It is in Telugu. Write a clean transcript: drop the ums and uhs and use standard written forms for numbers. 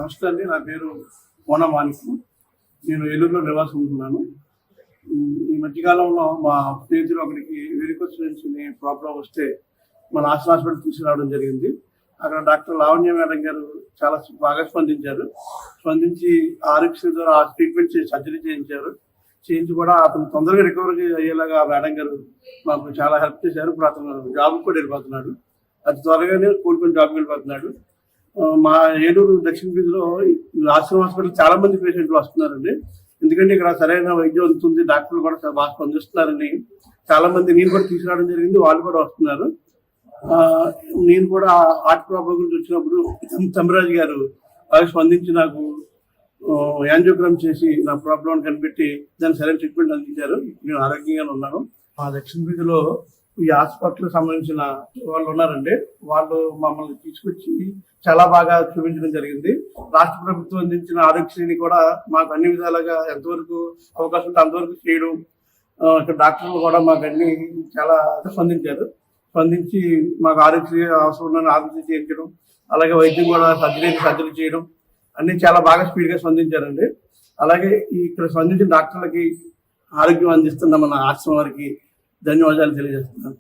నమస్తే అండి. నా పేరు కోన మాణిక్యం. నేను ఏలూరులో నివాసం ఉంటున్నాను. ఈ మధ్యకాలంలో మా స్నేహితులు ఒకరికి వెరికోస్ వెయిన్స్ ప్రాబ్లం వస్తే మన ఆసన హాస్పిటల్ తీసుకురావడం జరిగింది. అక్కడ డాక్టర్ లావణ్య మేడం గారు చాలా బాగా స్పందించి ఆరోగ్యశ్రీ ద్వారా ట్రీట్మెంట్ చేసి సర్జరీ చేయించి కూడా అతను తొందరగా రికవరీ అయ్యేలాగా మేడం గారు మాకు చాలా హెల్ప్ చేశారు. ఇప్పుడు అతను జాబ్కి కూడా వెళ్ళిపోతున్నాడు. అతి త్వరగానే కోలుకొని జాబ్కి వెళ్ళిపోతున్నాడు. మా ఏలూరు దక్షిణ వీధిలో ఆశ్రమ హాస్పిటల్ చాలా మంది పేషెంట్లు వస్తున్నారండి. ఎందుకంటే ఇక్కడ సరైన వైద్యం అందుతుంది, డాక్టర్లు కూడా బాగా స్పందిస్తున్నారని చాలా మంది నేను కూడా తీసుకురావడం జరిగింది. వాళ్ళు కూడా వస్తున్నారు. నేను కూడా హార్ట్ ప్రాబ్లం గురించి వచ్చినప్పుడు తమ్మిరాజు గారు బాగా స్పందించి నాకు యాంజియోగ్రామ్ చేసి నా ప్రాబ్లం కనిపెట్టి దానికి సరైన ట్రీట్మెంట్ అందించారు. నేను ఆరోగ్యంగానే ఉన్నాను. మా దక్షిణ వీధిలో ఈ హాస్పిటల్ సంబంధించిన వాళ్ళు ఉన్నారండి. వాళ్ళు మమ్మల్ని తీసుకొచ్చి చాలా బాగా చూపించడం జరిగింది. రాష్ట్ర ప్రభుత్వం అందించిన ఆరోగ్యశ్రీని కూడా మాకు అన్ని విధాలుగా ఎంతవరకు అవకాశం ఉంటే అంతవరకు చేయడం, ఇక్కడ డాక్టర్లు కూడా మాకు అన్ని చాలా స్పందించి మాకు ఆరోగ్యశ్రీ అవసరం ఉన్న ఆరోగ్యశ్రీ చేయించడం, అలాగే వైద్యం కూడా సర్జరీ చేయడం అన్ని చాలా బాగా స్పీడ్గా స్పందించారండి. అలాగే ఇక్కడ స్పందించిన డాక్టర్లకి ఆరోగ్యం అందిస్తున్న మన ఆశ్రమం వారికి ధన్యవాదాలు తెలియజేస్తున్నాను.